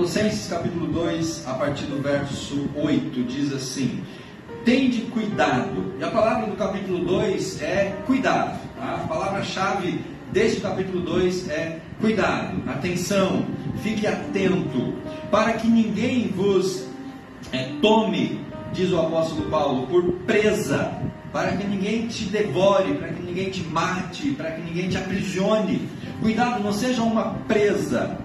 Colossenses capítulo 2, a partir do verso 8, diz assim: tende cuidado. E a palavra do capítulo 2 é cuidado. A palavra-chave deste capítulo 2 é cuidado, atenção, fique atento, para que ninguém vos tome, diz o apóstolo Paulo, por presa, para que ninguém te devore, para que ninguém te mate, para que ninguém te aprisione. Cuidado, não seja uma presa.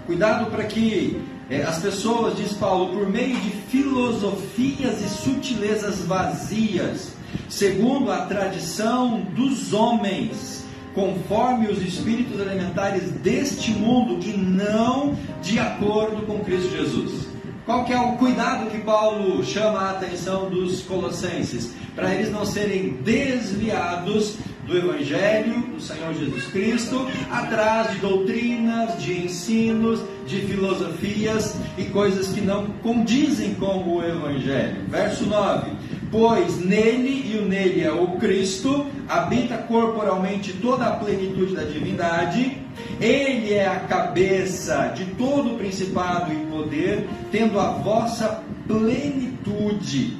Cuidado para que as pessoas, diz Paulo, por meio de filosofias e sutilezas vazias, segundo a tradição dos homens, conforme os espíritos elementares deste mundo e não de acordo com Cristo Jesus. Qual que é o cuidado que Paulo chama a atenção dos colossenses? Para eles não serem desviados do Evangelho do Senhor Jesus Cristo, atrás de doutrinas, de ensinos, de filosofias e coisas que não condizem com o Evangelho. Verso 9: pois nele, e o nele é o Cristo, habita corporalmente toda a plenitude da divindade. Ele é a cabeça de todo o principado e poder, tendo a vossa plenitude.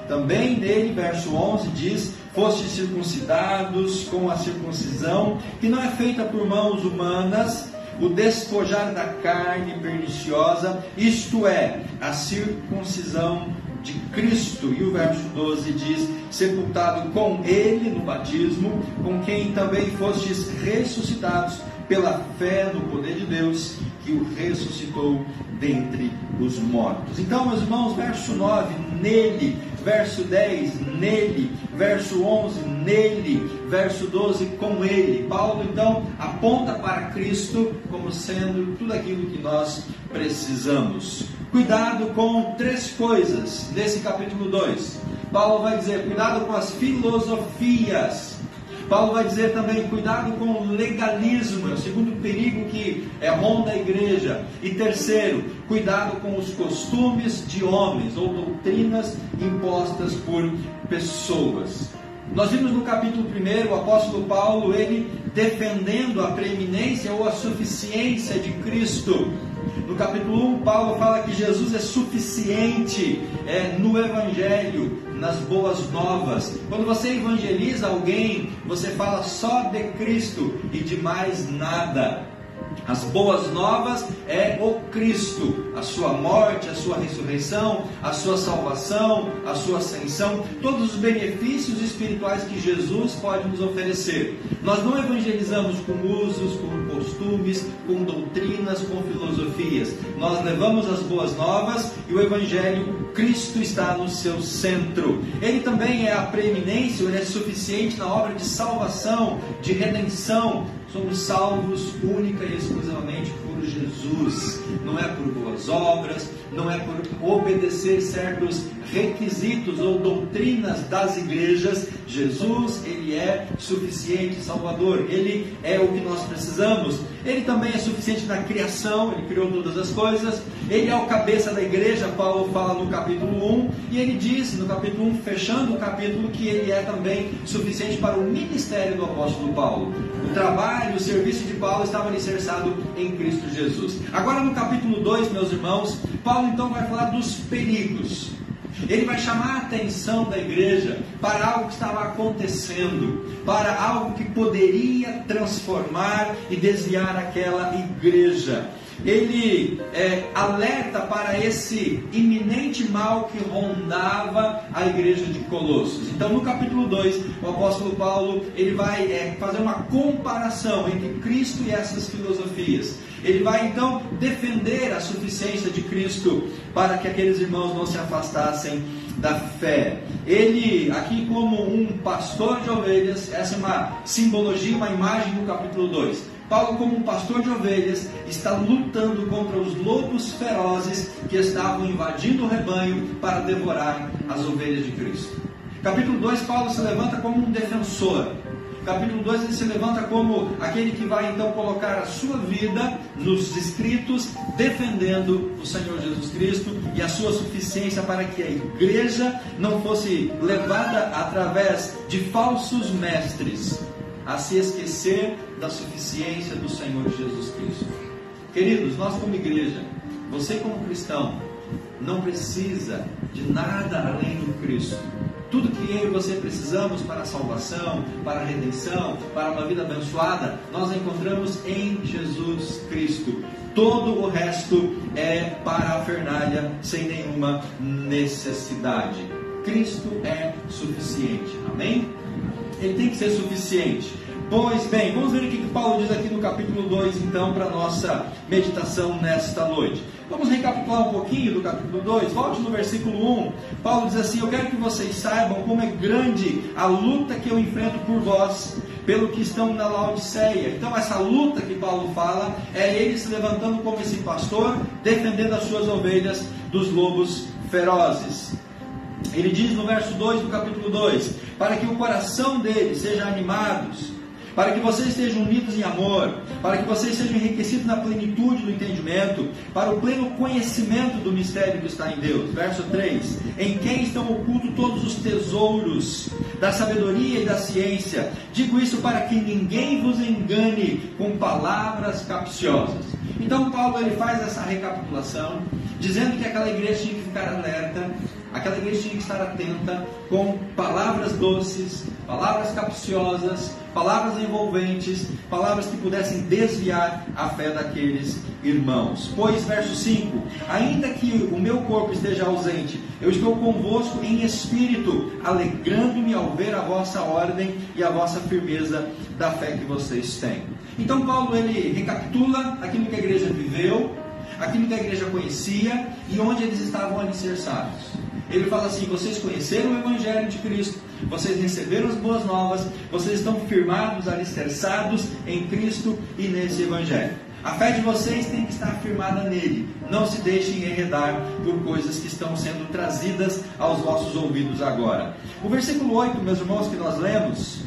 Também nele, verso 11, diz: fostes circuncidados com a circuncisão, que não é feita por mãos humanas, o despojar da carne perniciosa, isto é, a circuncisão de Cristo. E o verso 12 diz: sepultado com ele no batismo, com quem também fostes ressuscitados pela fé no poder de Deus, que o ressuscitou dentre os mortos. Então, meus irmãos, verso 9, nele. Verso 10, nele. Verso 11, nele. Verso 12, com ele. Paulo, então, aponta para Cristo como sendo tudo aquilo que nós precisamos. Cuidado com três coisas nesse capítulo 2. Paulo vai dizer: cuidado com as filosofias. Paulo vai dizer também: cuidado com o legalismo, é o segundo perigo que ronda a igreja. E terceiro, cuidado com os costumes de homens ou doutrinas impostas por pessoas. Nós vimos no capítulo 1 o apóstolo Paulo, ele defendendo a preeminência ou a suficiência de Cristo. No capítulo 1, Paulo fala que Jesus é suficiente no Evangelho, nas boas novas. Quando você evangeliza alguém, você fala só de Cristo e de mais nada. As boas novas é o Cristo, a sua morte, a sua ressurreição, a sua salvação, a sua ascensão, todos os benefícios espirituais que Jesus pode nos oferecer. Nós não evangelizamos com usos, com costumes, com doutrinas, com filosofias. Nós levamos as boas novas e o Evangelho, Cristo está no seu centro. Ele também é a preeminência, ele é suficiente na obra de salvação, de redenção. Somos salvos única e exclusivamente por Jesus. Não é por boas obras, não é por obedecer certos requisitos ou doutrinas das igrejas. Jesus, ele é suficiente Salvador. Ele é o que nós precisamos. Ele também é suficiente na criação, ele criou todas as coisas. Ele é o cabeça da igreja, Paulo fala no capítulo 1. E ele diz no capítulo 1, fechando o capítulo, que ele é também suficiente para o ministério do apóstolo Paulo. O trabalho, o serviço de Paulo estava alicerçado em Cristo Jesus. Agora no capítulo 2, meus irmãos, Paulo então vai falar dos perigos. Ele vai chamar a atenção da igreja para algo que estava acontecendo, para algo que poderia transformar e desviar aquela igreja. Ele alerta para esse iminente mal que rondava a igreja de Colossos. Então no capítulo 2, o apóstolo Paulo ele vai fazer uma comparação entre Cristo e essas filosofias. Ele vai então defender a suficiência de Cristo para que aqueles irmãos não se afastassem da fé. Ele, aqui como um pastor de ovelhas, essa é uma simbologia, uma imagem do capítulo 2. Paulo, como um pastor de ovelhas, está lutando contra os lobos ferozes que estavam invadindo o rebanho para devorar as ovelhas de Cristo. Capítulo 2, Paulo se levanta como um defensor. Capítulo 2, ele se levanta como aquele que vai então colocar a sua vida nos escritos, defendendo o Senhor Jesus Cristo e a sua suficiência para que a igreja não fosse levada através de falsos mestres a se esquecer da suficiência do Senhor Jesus Cristo. Queridos, nós como igreja, você como cristão não precisa de nada além do Cristo. Tudo que eu e você precisamos para a salvação, para a redenção, para uma vida abençoada, nós encontramos em Jesus Cristo. Todo o resto é parafernália, sem nenhuma necessidade. Cristo é suficiente, amém? Ele tem que ser suficiente. Pois bem, vamos ver o que Paulo diz aqui no capítulo 2, então, para a nossa meditação nesta noite. Vamos recapitular um pouquinho do capítulo 2, volte no versículo 1. Paulo diz assim: eu quero que vocês saibam como é grande a luta que eu enfrento por vós, pelo que estão na Laodiceia. Então essa luta que Paulo fala, é ele se levantando como esse pastor, defendendo as suas ovelhas dos lobos ferozes. Ele diz no verso 2 do capítulo 2, para que o coração deles seja animados, para que vocês estejam unidos em amor, para que vocês sejam enriquecidos na plenitude do entendimento, para o pleno conhecimento do mistério que está em Deus. Verso 3, em quem estão ocultos todos os tesouros da sabedoria e da ciência. Digo isso para que ninguém vos engane com palavras capciosas. Então Paulo ele faz essa recapitulação, dizendo que aquela igreja tinha que ficar alerta, aquela igreja tinha que estar atenta com palavras doces, palavras capciosas, palavras envolventes, palavras que pudessem desviar a fé daqueles irmãos. Pois, verso 5, ainda que o meu corpo esteja ausente, eu estou convosco em espírito, alegrando-me ao ver a vossa ordem e a vossa firmeza da fé que vocês têm. Então Paulo ele recapitula aquilo que a igreja viveu, aquilo que a igreja conhecia e onde eles estavam alicerçados. Ele fala assim: vocês conheceram o Evangelho de Cristo, vocês receberam as boas novas, vocês estão firmados, alicerçados em Cristo e nesse Evangelho. A fé de vocês tem que estar firmada nele. Não se deixem enredar por coisas que estão sendo trazidas aos vossos ouvidos agora. O versículo 8, meus irmãos, que nós lemos,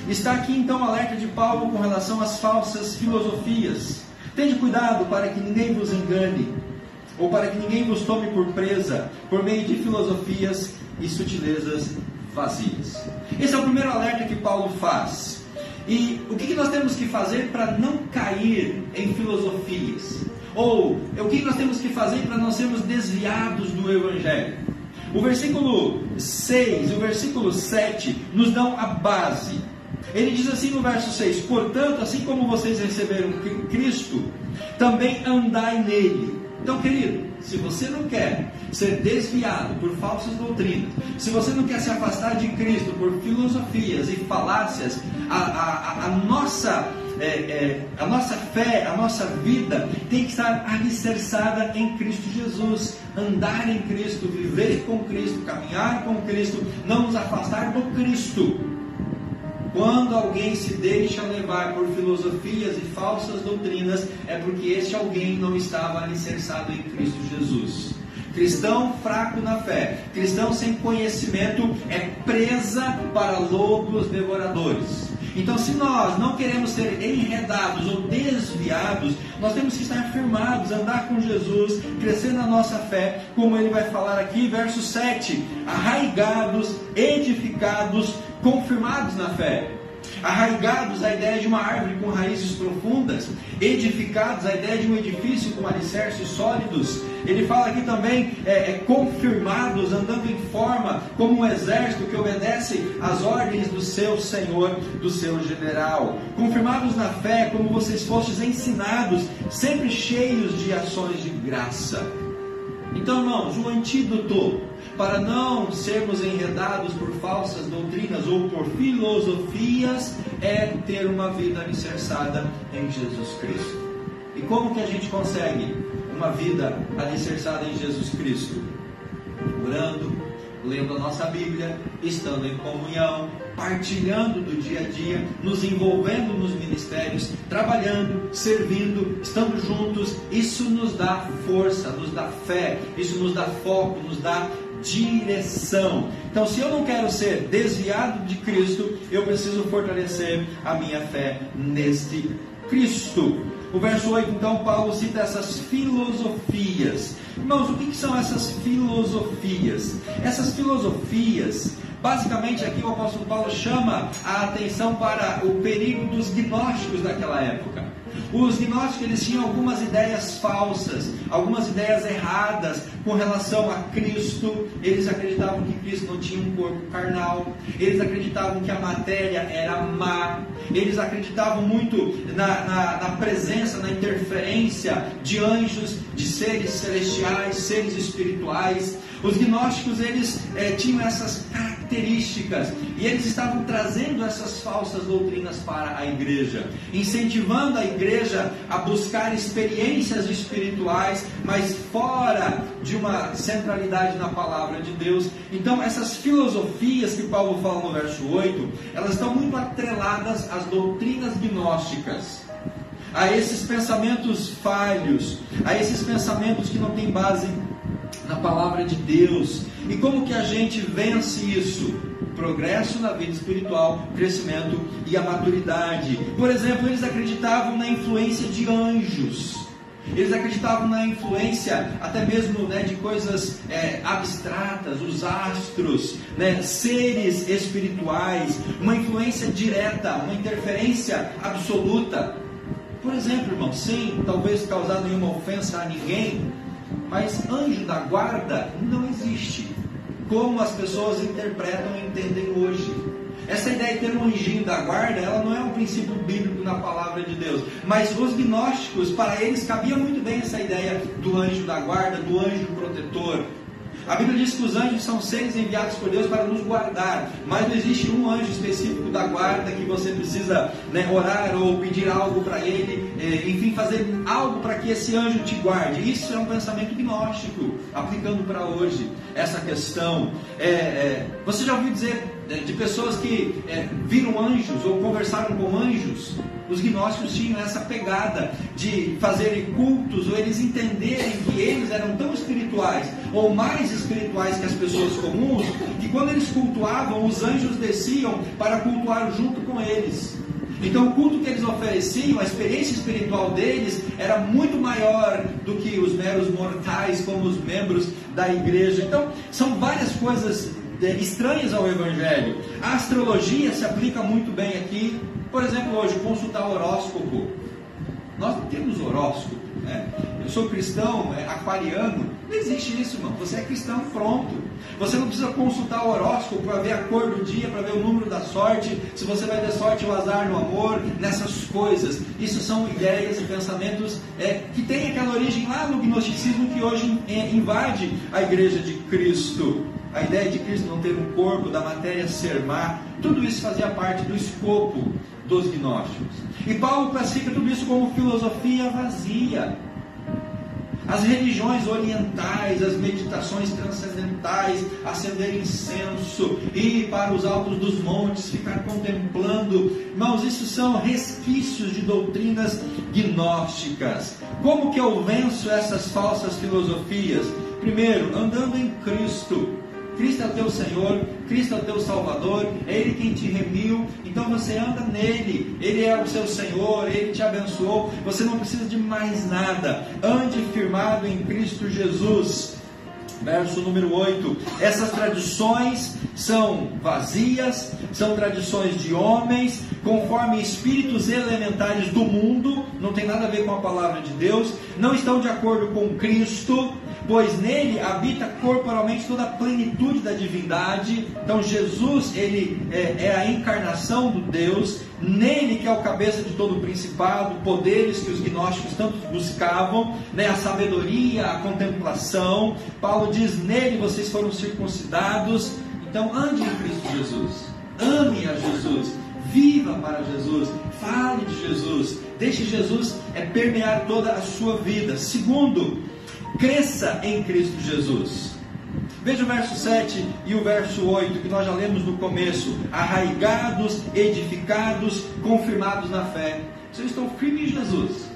está aqui então o alerta de Paulo com relação às falsas filosofias. Tende cuidado para que ninguém vos engane, ou para que ninguém vos tome por presa, por meio de filosofias e sutilezas vazias. Esse é o primeiro alerta que Paulo faz. E o que nós temos que fazer para não cair em filosofias? Ou o que nós temos que fazer para não sermos desviados do Evangelho? O versículo 6 e o versículo 7 nos dão a base. Ele diz assim no verso 6: portanto, assim como vocês receberam Cristo, também andai nele. Então, querido, se você não quer ser desviado por falsas doutrinas, se você não quer se afastar de Cristo por filosofias e falácias, a nossa fé, a nossa vida tem que estar alicerçada em Cristo Jesus. Andar em Cristo, viver com Cristo, caminhar com Cristo, não nos afastar do Cristo. Quando alguém se deixa levar por filosofias e falsas doutrinas, é porque este alguém não estava alicerçado em Cristo Jesus. Cristão fraco na fé, cristão sem conhecimento, é presa para lobos devoradores. Então, se nós não queremos ser enredados ou desviados, nós temos que estar firmados, andar com Jesus, crescer na nossa fé, como ele vai falar aqui, verso 7, arraigados, edificados, confirmados na fé. Arraigados, a ideia de uma árvore com raízes profundas. Edificados, a ideia de um edifício com alicerces sólidos. Ele fala aqui também, confirmados, andando em forma, como um exército que obedece às ordens do seu Senhor, do seu general. Confirmados na fé, como vocês fostes ensinados, sempre cheios de ações de graça. Então, irmãos, o antídoto para não sermos enredados por falsas doutrinas ou por filosofias é ter uma vida alicerçada em Jesus Cristo. E como que a gente consegue uma vida alicerçada em Jesus Cristo? Orando, lendo a nossa Bíblia, estando em comunhão, partilhando do dia a dia, nos envolvendo nos ministérios, trabalhando, servindo, estando juntos. Isso nos dá força, nos dá fé, isso nos dá foco, nos dá direção. Então, se eu não quero ser desviado de Cristo, eu preciso fortalecer a minha fé neste Cristo. O verso 8, então, Paulo cita essas filosofias. Irmãos, o que são essas filosofias? Essas filosofias, basicamente aqui o apóstolo Paulo chama a atenção para o perigo dos gnósticos daquela época. Os gnósticos, eles tinham algumas ideias falsas, algumas ideias erradas com relação a Cristo. Eles acreditavam que Cristo não tinha um corpo carnal, eles acreditavam que a matéria era má, eles acreditavam muito na presença, na interferência de anjos, de seres celestiais, seres espirituais. Os gnósticos, eles tinham essas características, e eles estavam trazendo essas falsas doutrinas para a igreja, incentivando a igreja a buscar experiências espirituais, mas fora de uma centralidade na palavra de Deus. Então essas filosofias que Paulo fala no verso 8, elas estão muito atreladas às doutrinas gnósticas, a esses pensamentos falhos, a esses pensamentos que não têm base na palavra de Deus. E como que a gente vence isso? Progresso na vida espiritual, crescimento e a maturidade. Por exemplo, eles acreditavam na influência de anjos, eles acreditavam na influência até mesmo, de coisas abstratas, os astros, seres espirituais, uma influência direta, uma interferência absoluta. Por exemplo, irmão, sem talvez causar nenhuma ofensa a ninguém, mas anjo da guarda não existe, como as pessoas interpretam e entendem hoje. Essa ideia de ter um anjinho da guarda, ela não é um princípio bíblico na palavra de Deus. Mas os gnósticos, para eles cabia muito bem essa ideia do anjo da guarda, do anjo protetor. A Bíblia diz que os anjos são seres enviados por Deus para nos guardar, mas não existe um anjo específico da guarda que você precisa orar ou pedir algo para ele, enfim, fazer algo para que esse anjo te guarde. Isso é um pensamento gnóstico, aplicando para hoje essa questão. Você já ouviu dizer de pessoas que viram anjos ou conversaram com anjos? Os gnósticos tinham essa pegada de fazerem cultos, ou eles entenderem que eles eram tão espirituais, ou mais espirituais que as pessoas comuns, que quando eles cultuavam, os anjos desciam para cultuar junto com eles. Então o culto que eles ofereciam, a experiência espiritual deles, era muito maior do que os meros mortais, como os membros da igreja. Então são várias coisas estranhas ao Evangelho. A astrologia se aplica muito bem aqui. Por exemplo, hoje, consultar o horóscopo. Nós não temos horóscopo, Eu sou cristão, aquariano. Não existe isso, irmão. Você é cristão, pronto. Você não precisa consultar o horóscopo para ver a cor do dia, para ver o número da sorte, se você vai ter sorte ou azar no amor, nessas coisas. Isso são ideias e pensamentos que têm aquela origem lá no gnosticismo, que hoje invade a igreja de Cristo. A ideia de Cristo não ter um corpo, da matéria ser má, tudo isso fazia parte do escopo dos gnósticos. E Paulo classifica tudo isso como filosofia vazia. As religiões orientais, as meditações transcendentais, acender incenso, ir para os altos dos montes, ficar contemplando. Irmãos, isso são resquícios de doutrinas gnósticas. Como que eu venço essas falsas filosofias? Primeiro, andando em Cristo. Cristo é o teu Senhor, Cristo é o teu Salvador, é Ele quem te remiu, então você anda nele, Ele é o seu Senhor, Ele te abençoou, você não precisa de mais nada, ande firmado em Cristo Jesus. Verso número 8, essas tradições são vazias, são tradições de homens, conforme espíritos elementares do mundo, não tem nada a ver com a palavra de Deus, não estão de acordo com Cristo, pois nele habita corporalmente toda a plenitude da divindade. Então Jesus, ele é a encarnação do Deus, nele que é o cabeça de todo o principado, poderes que os gnósticos tanto buscavam, a sabedoria, a contemplação. Paulo diz, nele vocês foram circuncidados. Então ande em Cristo Jesus, ame a Jesus, viva para Jesus, fale de Jesus, deixe Jesus permear toda a sua vida. Segundo, cresça em Cristo Jesus. Veja o verso 7 e o verso 8, que nós já lemos no começo. Arraigados, edificados, confirmados na fé. Se eu estou firme em Jesus,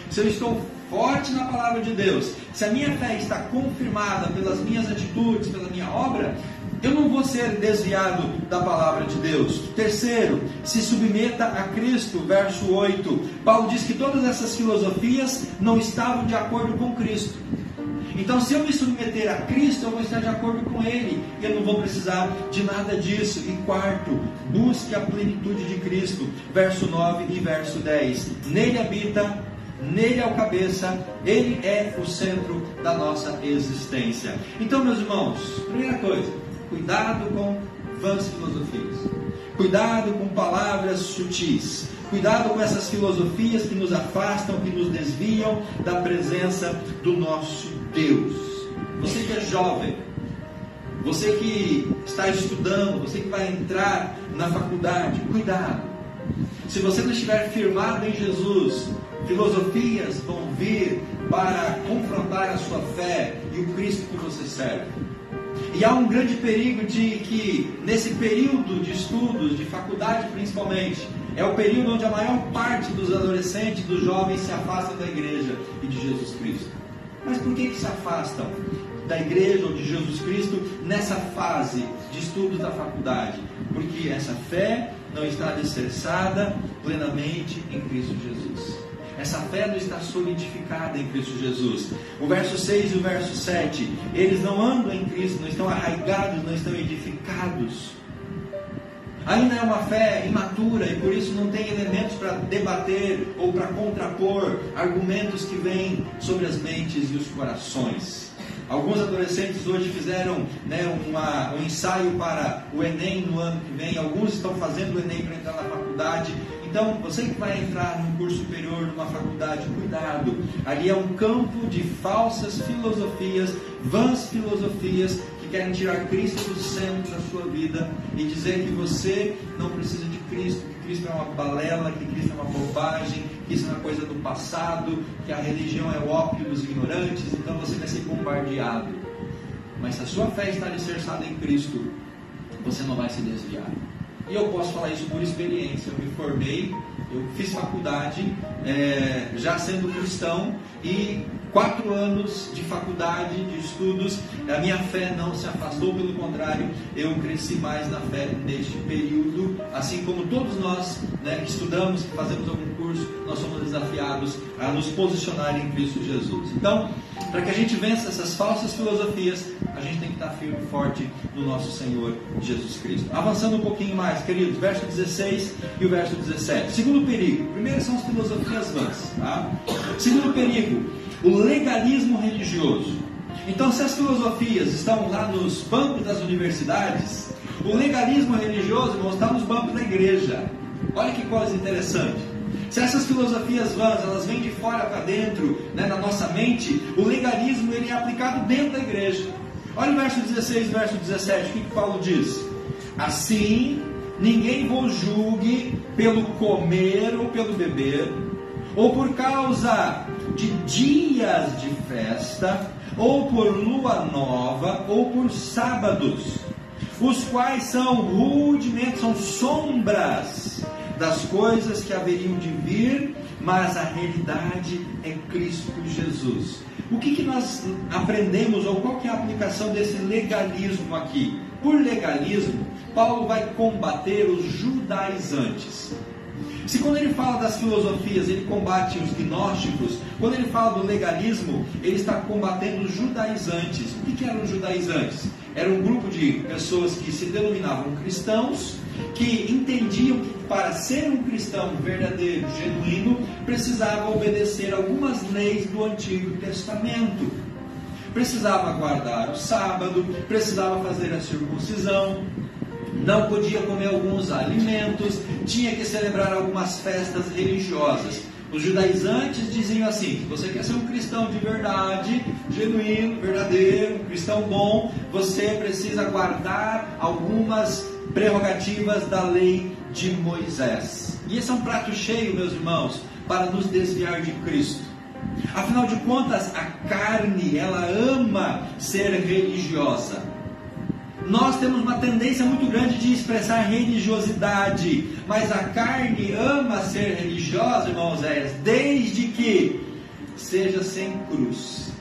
se eu estou forte na palavra de Deus, se a minha fé está confirmada pelas minhas atitudes, pela minha obra, eu não vou ser desviado da palavra de Deus. Terceiro, se submeta a Cristo, verso 8. Paulo diz que todas essas filosofias não estavam de acordo com Cristo. Então, se eu me submeter a Cristo, eu vou estar de acordo com Ele, e eu não vou precisar de nada disso. E quarto, busque a plenitude de Cristo, verso 9 e verso 10. Nele habita nele é o cabeça, ele é o centro da nossa existência. Então, meus irmãos, primeira coisa, cuidado com vãs filosofias, cuidado com palavras sutis, cuidado com essas filosofias que nos afastam, que nos desviam da presença do nosso Deus. Você que é jovem, você que está estudando, você que vai entrar na faculdade, cuidado. Se você não estiver firmado em Jesus, filosofias vão vir para confrontar a sua fé e o Cristo que você serve. E há um grande perigo de que, nesse período de estudos, de faculdade principalmente, é o período onde a maior parte dos adolescentes, dos jovens, se afastam da igreja e de Jesus Cristo. Mas por que se afastam da igreja ou de Jesus Cristo nessa fase de estudos da faculdade? Porque essa fé não está alicerçada plenamente em Cristo Jesus. Essa fé não está solidificada em Cristo Jesus. O verso 6 e o verso 7, eles não andam em Cristo, não estão arraigados, não estão edificados. Ainda é uma fé imatura e por isso não tem elementos para debater ou para contrapor argumentos que vêm sobre as mentes e os corações. Alguns adolescentes hoje fizeram um ensaio para o Enem no ano que vem. Alguns estão fazendo o Enem para entrar na faculdade. Então, você que vai entrar num curso superior, numa faculdade, cuidado. Ali é um campo de falsas filosofias, vãs filosofias, que querem tirar Cristo do centro da sua vida e dizer que você não precisa de Cristo, que Cristo é uma balela, que Cristo é uma bobagem, que isso é uma coisa do passado, que a religião é o ópio dos ignorantes, então você vai ser bombardeado. Mas se a sua fé está alicerçada em Cristo, você não vai se desviar. E eu posso falar isso por experiência. Eu me formei, eu fiz faculdade já sendo cristão, e 4 anos de faculdade, de estudos, a minha fé não se afastou, pelo contrário, eu cresci mais na fé neste período, assim como todos nós que estudamos, que fazemos algum curso, nós somos desafiados a nos posicionar em Cristo Jesus. Então, para que a gente vença essas falsas filosofias, a gente tem que estar firme e forte no nosso Senhor Jesus Cristo. Avançando um pouquinho mais, queridos, verso 16 e o verso 17. Segundo perigo, primeiro são as filosofias vãs, tá? Segundo perigo, o legalismo religioso. Então, se as filosofias estão lá nos bancos das universidades, o legalismo religioso, irmãos, está nos bancos da igreja. Olha que coisa interessante. Se essas filosofias vãs, elas vêm de fora para dentro, na nossa mente, o legalismo ele é aplicado dentro da igreja. Olha o verso 16 e verso 17, o que Paulo diz? Assim, ninguém vos julgue pelo comer ou pelo beber, ou por causa de dias de festa, ou por lua nova, ou por sábados, os quais são rudimentos, são sombras das coisas que haveriam de vir, mas a realidade é Cristo Jesus. O que nós aprendemos, ou qual que é a aplicação desse legalismo aqui? Por legalismo, Paulo vai combater os judaizantes. Se quando ele fala das filosofias, ele combate os gnósticos, quando ele fala do legalismo, ele está combatendo os judaizantes. O que eram os judaizantes? Era um grupo de pessoas que se denominavam cristãos, que entendiam que para ser um cristão verdadeiro, genuíno, precisava obedecer algumas leis do Antigo Testamento. Precisava guardar o sábado, precisava fazer a circuncisão, não podia comer alguns alimentos, tinha que celebrar algumas festas religiosas. Os judaizantes diziam assim: se você quer ser um cristão de verdade, genuíno, verdadeiro, um cristão bom, você precisa guardar algumas prerrogativas da lei de Moisés. E esse é um prato cheio, meus irmãos, para nos desviar de Cristo. Afinal de contas, a carne, ela ama ser religiosa. Nós temos uma tendência muito grande de expressar religiosidade, mas a carne ama ser religiosa, irmãos, desde que seja sem cruz.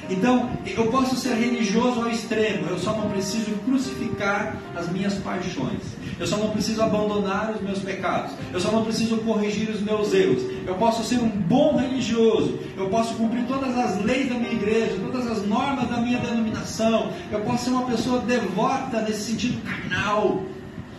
Então, eu posso ser religioso ao extremo, eu só não preciso crucificar as minhas paixões, eu só não preciso abandonar os meus pecados, eu só não preciso corrigir os meus erros. Eu posso ser um bom religioso, eu posso cumprir todas as leis da minha igreja, todas as normas da minha denominação, eu posso ser uma pessoa devota nesse sentido carnal,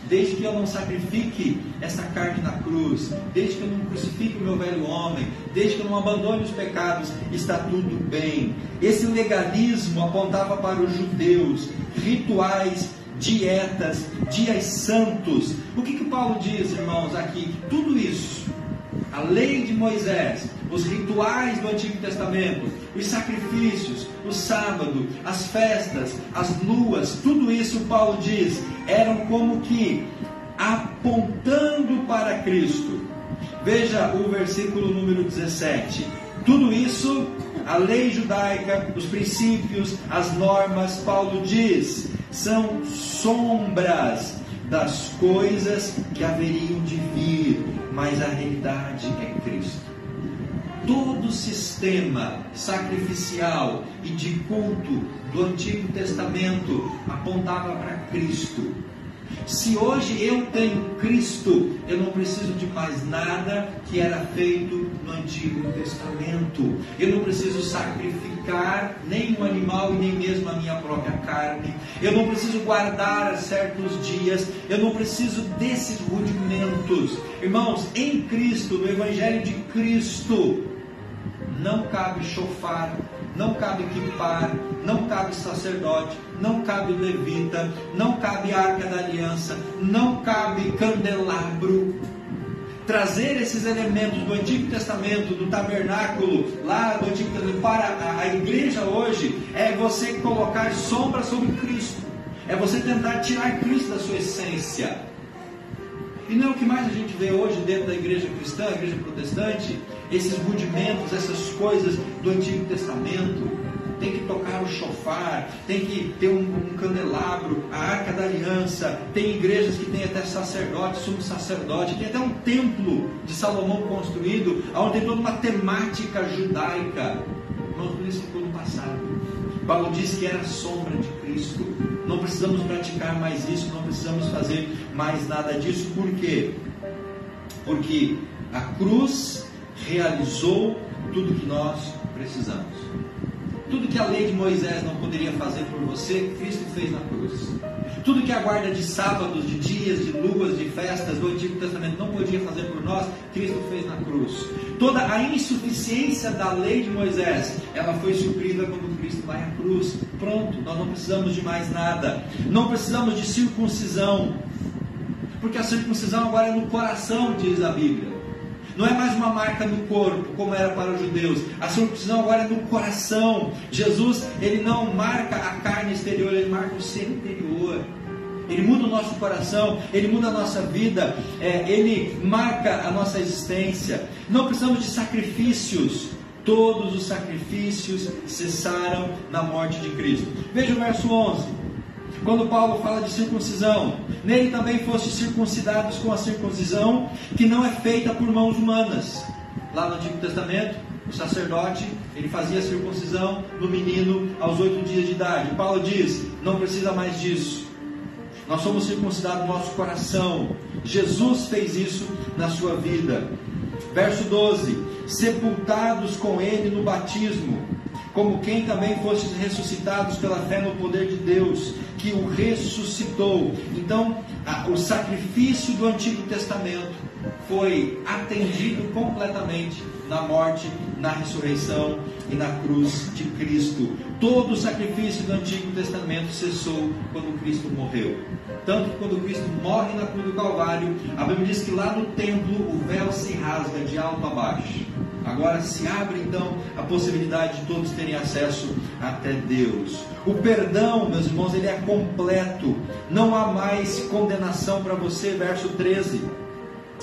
desde que eu não sacrifique essa carne na cruz, desde que eu não crucifique o meu velho homem, desde que eu não abandone os pecados, está tudo bem. Esse legalismo apontava para os judeus, rituais, dietas, dias santos. O que Paulo diz, irmãos, aqui? Que tudo isso, a lei de Moisés, os rituais do Antigo Testamento, os sacrifícios, o sábado, as festas, as luas, tudo isso, Paulo diz, eram como que apontando para Cristo. Veja o versículo número 17. Tudo isso, a lei judaica, os princípios, as normas, Paulo diz, são sombras das coisas que haveriam de vir, mas a realidade é Cristo. Todo o sistema sacrificial e de culto do Antigo Testamento apontava para Cristo. Se hoje eu tenho Cristo, eu não preciso de mais nada que era feito no Antigo Testamento. Eu não preciso sacrificar nem um animal e nem mesmo a minha própria carne. Eu não preciso guardar certos dias. Eu não preciso desses rudimentos. Irmãos, em Cristo, no Evangelho de Cristo, não cabe shofar, não cabe kippar, não cabe sacerdote, não cabe levita, não cabe arca da aliança, não cabe candelabro. Trazer esses elementos do Antigo Testamento, do tabernáculo, lá do Antigo Testamento, para a igreja hoje, é você colocar sombra sobre Cristo, é você tentar tirar Cristo da sua essência. E não é o que mais a gente vê hoje dentro da igreja cristã, a igreja protestante, esses rudimentos, essas coisas do Antigo Testamento. Tem que tocar o shofar, tem que ter um candelabro, a arca da aliança. Tem igrejas que tem até sacerdote, sumo sacerdote, tem até um templo de Salomão construído, onde tem toda uma temática judaica. Mas tudo isso ficou no passado. Paulo disse que era a sombra de Cristo. Não precisamos praticar mais isso, não precisamos fazer mais nada disso. Por quê? Porque a cruz realizou tudo que nós precisamos. Tudo que a lei de Moisés não poderia fazer por você, Cristo fez na cruz. Tudo que a guarda de sábados, de dias, de luas, de festas do Antigo Testamento não podia fazer por nós, Cristo fez na cruz. Toda a insuficiência da lei de Moisés, ela foi suprida quando Cristo vai à cruz. Pronto, nós não precisamos de mais nada. Não precisamos de circuncisão, porque a circuncisão agora é no coração, diz a Bíblia. Não é mais uma marca no corpo, como era para os judeus. A circuncisão agora é no coração. Jesus, ele não marca a carne exterior, ele marca o ser interior. Ele muda o nosso coração, ele muda a nossa vida, ele marca a nossa existência. Não precisamos de sacrifícios. Todos os sacrifícios cessaram na morte de Cristo. Veja o verso 11. Quando Paulo fala de circuncisão, nele também foste circuncidados com a circuncisão que não é feita por mãos humanas. Lá no Antigo Testamento, o sacerdote, ele fazia a circuncisão no menino aos 8 dias de idade. Paulo diz, não precisa mais disso. Nós somos circuncidados no nosso coração. Jesus fez isso na sua vida. Verso 12, sepultados com ele no batismo, como quem também fostes ressuscitados pela fé no poder de Deus, que o ressuscitou. Então, o sacrifício do Antigo Testamento foi atendido completamente na morte, na ressurreição e na cruz de Cristo. Todo o sacrifício do Antigo Testamento cessou quando Cristo morreu. Tanto que quando Cristo morre na cruz do Calvário, a Bíblia diz que lá no templo o véu se rasga de alto a baixo. Agora se abre então a possibilidade de todos terem acesso até Deus. O perdão, meus irmãos, ele é completo. Não há mais condenação para você, verso 13.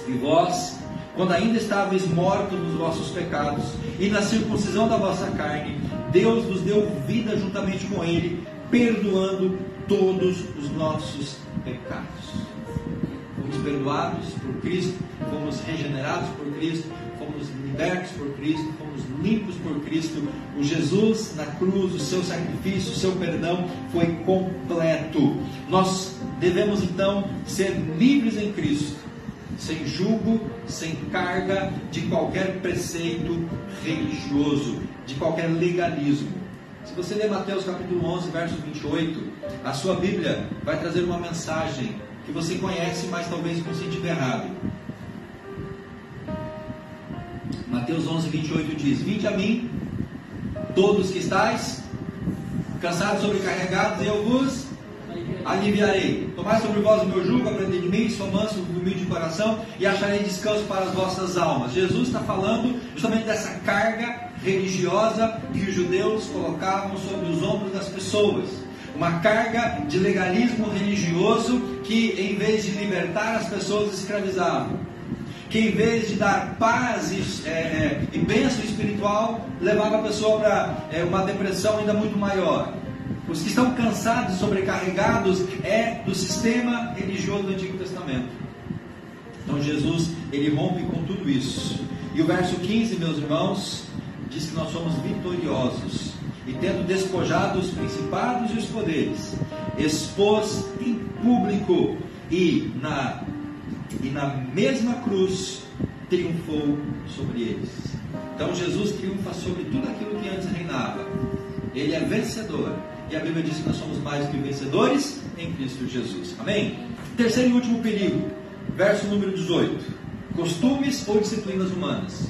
E vós, quando ainda estáveis mortos nos vossos pecados e na circuncisão da vossa carne, Deus nos deu vida juntamente com ele, perdoando todos os nossos pecados. Fomos perdoados por Cristo, fomos regenerados por Cristo, fomos libertos por Cristo, fomos limpos por Cristo. O Jesus na cruz, o seu sacrifício, o seu perdão foi completo. Nós devemos então ser livres em Cristo, sem julgo, sem carga de qualquer preceito religioso, de qualquer legalismo. Se você ler Mateus capítulo 11, verso 28, a sua Bíblia vai trazer uma mensagem que você conhece, mas talvez com sentido errado. Mateus 11:28 diz: vinde a mim, todos que estáis cansados, sobrecarregados, e eu vos aliviarei. Tomai sobre vós o meu jugo, aprendei de mim, sou manso e humilde de coração, e acharei descanso para as vossas almas. Jesus está falando justamente dessa carga religiosa que os judeus colocavam sobre os ombros das pessoas. Uma carga de legalismo religioso que, em vez de libertar as pessoas, escravizavam. Que, em vez de dar paz e bênção espiritual, levava a pessoa para uma depressão ainda muito maior. Os que estão cansados e sobrecarregados é do sistema religioso do Antigo Testamento. Então Jesus, ele rompe com tudo isso. E o verso 15, meus irmãos, diz que nós somos vitoriosos. E tendo despojado os principados e os poderes, expôs em público e na mesma cruz triunfou sobre eles. Então Jesus triunfa sobre tudo aquilo que antes reinava. Ele é vencedor. E a Bíblia diz que nós somos mais do que vencedores em Cristo Jesus. Amém? Terceiro e último perigo, verso número 18: costumes ou disciplinas humanas.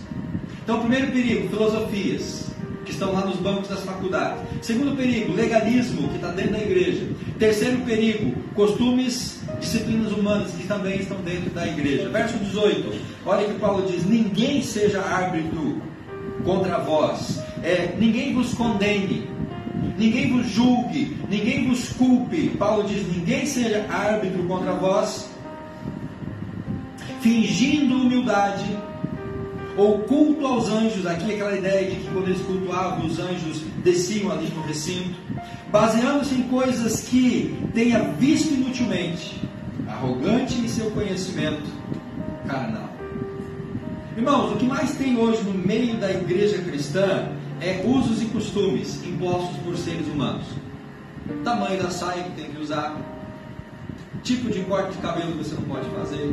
Então, primeiro perigo, filosofias, que estão lá nos bancos das faculdades. Segundo perigo, legalismo, que está dentro da igreja. Terceiro perigo, costumes, disciplinas humanas, que também estão dentro da igreja. Verso 18, olha que Paulo diz: ninguém seja árbitro contra vós, ninguém vos condene, ninguém vos julgue, ninguém vos culpe. Paulo diz: ninguém seja árbitro contra vós, fingindo humildade, ou culto aos anjos. Aqui aquela ideia de que quando eles cultuavam, os anjos desciam ali no recinto, baseando-se em coisas que tenha visto inutilmente, arrogante em seu conhecimento carnal. Irmãos, o que mais tem hoje no meio da igreja cristã é usos e costumes impostos por seres humanos. Tamanho da saia que tem que usar, tipo de corte de cabelo que você não pode fazer,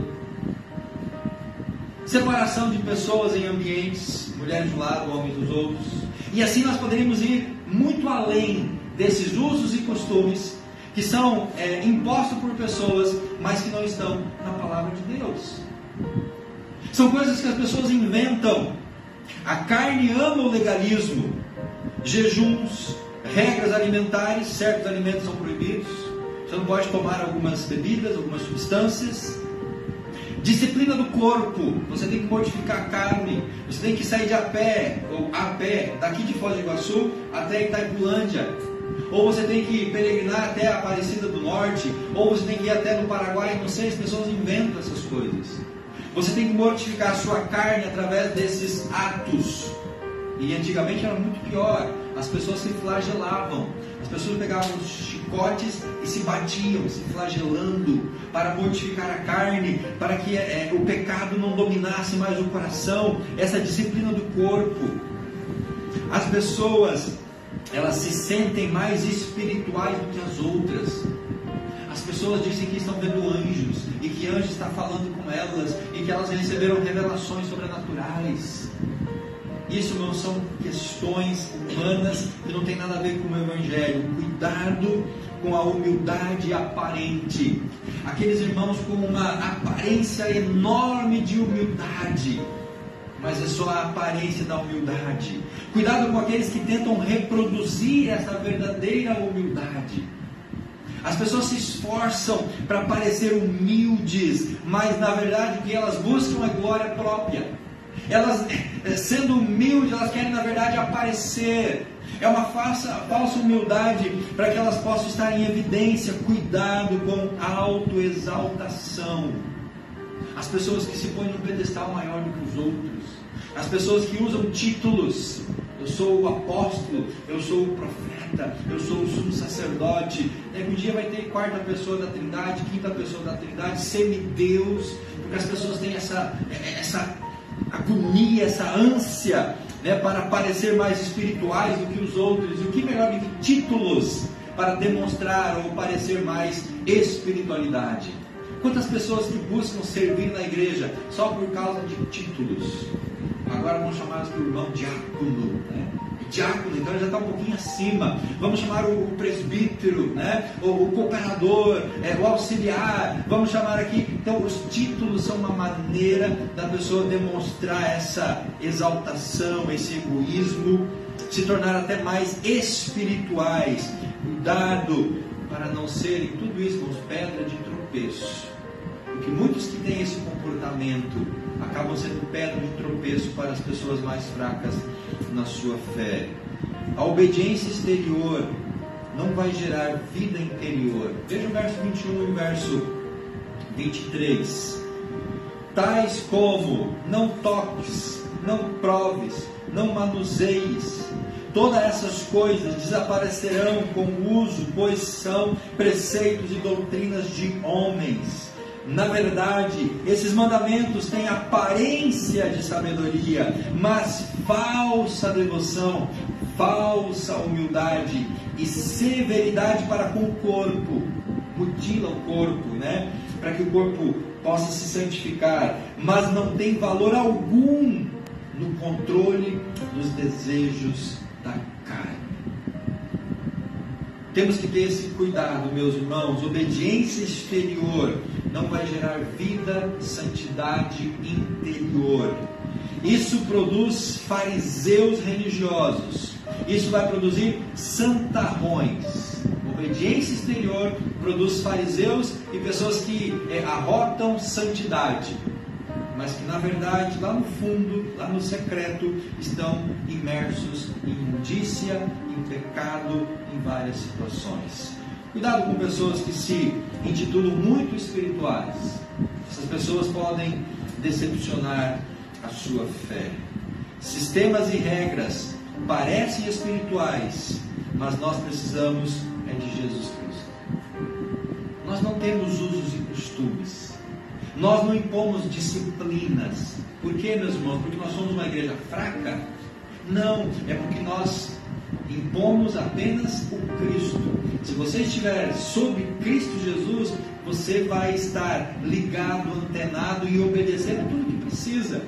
separação de pessoas em ambientes, mulheres de um lado, homens dos outros. E assim nós poderíamos ir muito além desses usos e costumes que são impostos por pessoas, mas que não estão na palavra de Deus. São coisas que as pessoas inventam. A carne ama o legalismo, jejuns, regras alimentares. Certos alimentos são proibidos, você não pode tomar algumas bebidas, algumas substâncias. Disciplina do corpo, você tem que mortificar a carne, você tem que sair de a pé daqui de Foz do Iguaçu até Itaipulândia, ou você tem que peregrinar até a Aparecida do Norte, ou você tem que ir até no Paraguai. Não sei, as pessoas inventam essas coisas. Você tem que mortificar a sua carne através desses atos. E antigamente era muito pior, as pessoas se flagelavam, as pessoas pegavam os chicotes e se batiam, se flagelando, para mortificar a carne, para que o pecado não dominasse mais o coração. Essa disciplina do corpo. As pessoas, elas se sentem mais espirituais do que as outras. As pessoas dizem que estão vendo anjos, e que anjo está falando com elas, e que elas receberam revelações sobrenaturais. Isso não são questões humanas que não tem nada a ver com o Evangelho. Cuidado com a humildade aparente. Aqueles irmãos com uma aparência enorme de humildade, mas é só a aparência da humildade. Cuidado com aqueles que tentam reproduzir essa verdadeira humildade. As pessoas se esforçam para parecer humildes, mas na verdade o que elas buscam é glória própria. Elas, sendo humildes, elas querem na verdade aparecer. É uma falsa humildade para que elas possam estar em evidência. Cuidado com a autoexaltação. As pessoas que se põem num pedestal maior do que os outros. As pessoas que usam títulos. Eu sou o apóstolo, eu sou o profeta, eu sou o sumo sacerdote. Um dia vai ter quarta pessoa da Trindade, quinta pessoa da Trindade, semideus, porque as pessoas têm essa agonia, essa ânsia, para parecer mais espirituais do que os outros. E o que melhor do que títulos para demonstrar ou parecer mais espiritualidade? Quantas pessoas que buscam servir na igreja só por causa de títulos? Agora vão chamá-los por irmão diácono, diácono, então ele já está um pouquinho acima. Vamos chamar o presbítero, né? O cooperador, o auxiliar, vamos chamar aqui. Então os títulos são uma maneira da pessoa demonstrar essa exaltação, esse egoísmo, se tornar até mais espirituais. Cuidado para não serem tudo isso, irmãos, pedra de tropeço. Porque muitos que têm esse comportamento acabam sendo pedra de tropeço para as pessoas mais fracas na sua fé. A obediência exterior não vai gerar vida interior. Veja o verso 21 e o verso 23. Tais como: não toques, não proves, não manuseies. Todas essas coisas desaparecerão com o uso, pois são preceitos e doutrinas de homens. Na verdade, esses mandamentos têm aparência de sabedoria, mas falsa devoção, falsa humildade e severidade para com o corpo. Mutila o corpo, né? Para que o corpo possa se santificar, mas não tem valor algum no controle dos desejos da carne. Temos que ter esse cuidado, meus irmãos. Obediência exterior não vai gerar vida, santidade interior. Isso produz fariseus religiosos. Isso vai produzir santarrões. Obediência exterior produz fariseus e pessoas que arrotam santidade, mas que na verdade lá no fundo, lá no secreto, estão imersos em imundícia, em pecado, em várias situações. Cuidado com pessoas que se intitulam muito espirituais. Essas pessoas podem decepcionar a sua fé. Sistemas e regras parecem espirituais, mas nós precisamos de Jesus Cristo. Nós não temos usos e costumes. Nós não impomos disciplinas. Por quê, meus irmãos? Porque nós somos uma igreja fraca? Não, é porque nós impomos apenas o Cristo. Se você estiver sob Cristo Jesus, você vai estar ligado, antenado e obedecendo tudo o que precisa.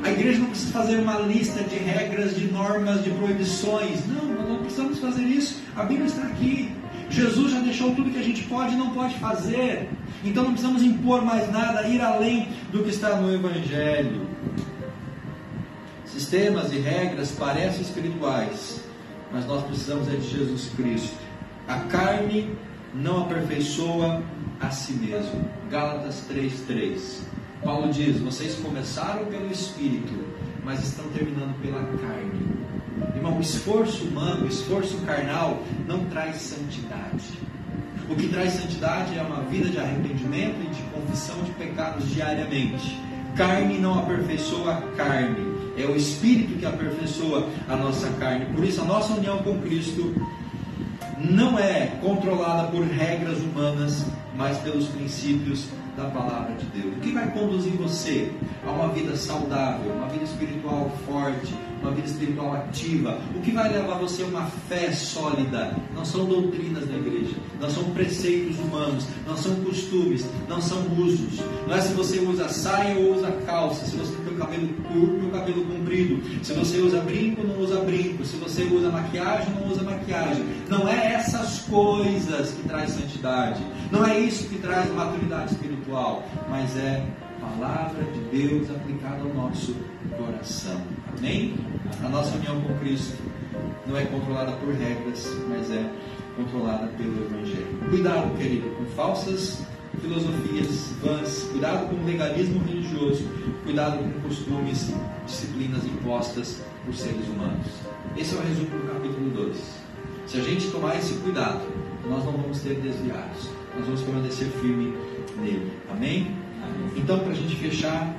A igreja não precisa fazer uma lista de regras, de normas, de proibições. Não, nós não precisamos fazer isso. A Bíblia está aqui. Jesus já deixou tudo que a gente pode e não pode fazer. Então não precisamos impor mais nada, ir além do que está no Evangelho. Sistemas e regras parecem espirituais, mas nós precisamos de Jesus Cristo. A carne não aperfeiçoa a si mesmo. Gálatas 3:3. Paulo diz: vocês começaram pelo Espírito, mas estão terminando pela carne. Irmão, o esforço humano, o esforço carnal não traz santidade. O que traz santidade é uma vida de arrependimento e de confissão de pecados diariamente. Carne não aperfeiçoa a carne, é o Espírito que aperfeiçoa a nossa carne. Por isso a nossa união com Cristo não é controlada por regras humanas, mas pelos princípios da palavra de Deus. O que vai conduzir você a uma vida saudável, uma vida espiritual forte, uma vida espiritual ativa? O que vai levar você a uma fé sólida? Não são doutrinas da igreja, não são preceitos humanos, não são costumes, não são usos. Não é se você usa saia ou usa calça, se você tem o cabelo curto ou cabelo comprido, se você usa brinco ou não usa brinco, se você usa maquiagem ou não usa maquiagem. Não é essas coisas que traz santidade, não é isso que traz maturidade espiritual, mas é a palavra de Deus aplicada ao nosso coração. Amém? A nossa união com Cristo não é controlada por regras, mas é controlada pelo Evangelho. Cuidado, querido, com falsas filosofias vãs, cuidado com o legalismo religioso, cuidado com costumes, disciplinas impostas por seres humanos. Esse é o resumo do capítulo 2. Se a gente tomar esse cuidado, nós não vamos ser desviados, nós vamos permanecer firme nele. Amém? Então, para a gente fechar,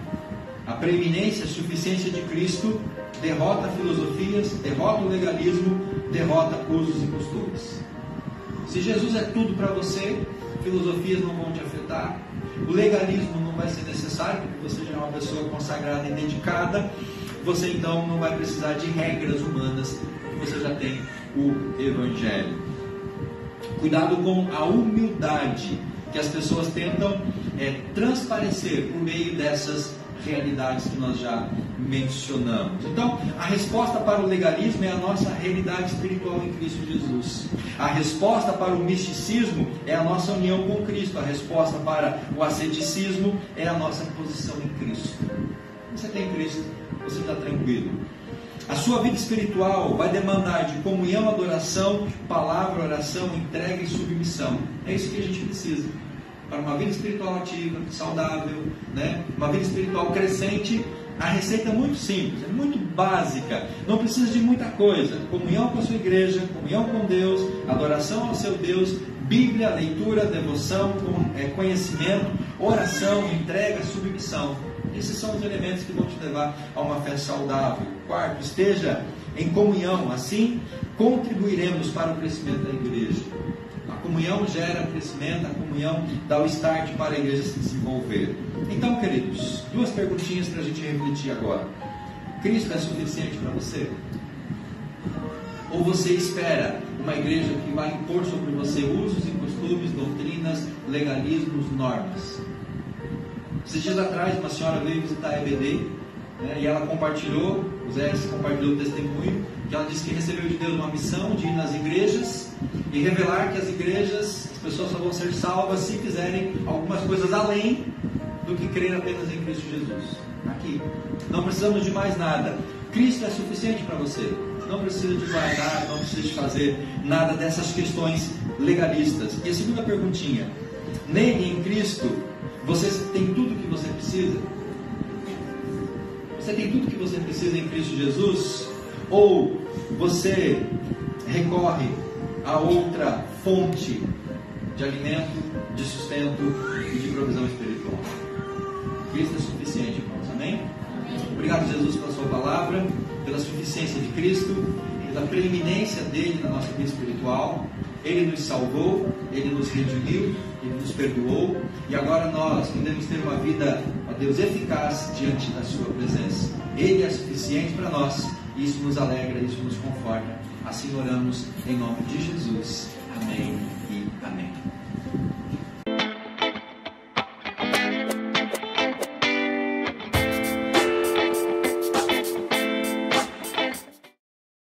a preeminência, a suficiência de Cristo derrota filosofias, derrota o legalismo, derrota usos e costumes. Se Jesus é tudo para você, filosofias não vão te afetar, o legalismo não vai ser necessário, porque você já é uma pessoa consagrada e dedicada, você então não vai precisar de regras humanas, porque você já tem o Evangelho. Cuidado com a humildade que as pessoas tentam transparecer por meio dessas realidades que nós já mencionamos. Então, a resposta para o legalismo é a nossa realidade espiritual em Cristo Jesus. A resposta para o misticismo é a nossa união com Cristo. A resposta para o asceticismo é a nossa posição em Cristo. Você tem Cristo, você está tranquilo. A sua vida espiritual vai demandar de comunhão, adoração, palavra, oração, entrega e submissão. É isso que a gente precisa para uma vida espiritual ativa, saudável, né? Uma vida espiritual crescente. A receita é muito simples, é muito básica, não precisa de muita coisa. Comunhão com a sua igreja, comunhão com Deus, adoração ao seu Deus, Bíblia, leitura, devoção, conhecimento, oração, entrega, submissão. Esses são os elementos que vão te levar a uma fé saudável. Quarto, esteja em comunhão, assim contribuiremos para o crescimento da igreja. A comunhão gera crescimento, a comunhão dá o start para a igreja se desenvolver. Então, queridos, duas perguntinhas para a gente refletir agora. Cristo é suficiente para você? Ou você espera uma igreja que vai impor sobre você usos e costumes, doutrinas, legalismos, normas? Esses dias atrás, uma senhora veio visitar a EBD, né, e ela compartilhou, o Zé compartilhou o testemunho, que ela disse que recebeu de Deus uma missão de ir nas igrejas e revelar que as igrejas, as pessoas só vão ser salvas se fizerem algumas coisas além do que crer apenas em Cristo Jesus. Aqui, não precisamos de mais nada. Cristo é suficiente para você. Não precisa de guardar, não precisa de fazer nada dessas questões legalistas. E a segunda perguntinha: nele, em Cristo, você tem tudo o que você precisa? Você tem tudo o que você precisa em Cristo Jesus? Ou você recorre a outra fonte de alimento, de sustento e de provisão espiritual? Cristo é suficiente, irmãos. Amém? Obrigado, Jesus, pela sua palavra, pela suficiência de Cristo, pela preeminência dele na nossa vida espiritual. Ele nos salvou, Ele nos redimiu, Ele nos perdoou, e agora nós podemos ter uma vida, ó Deus, eficaz diante da sua presença. Ele é suficiente para nós, e isso nos alegra, isso nos conforta. Assim oramos em nome de Jesus.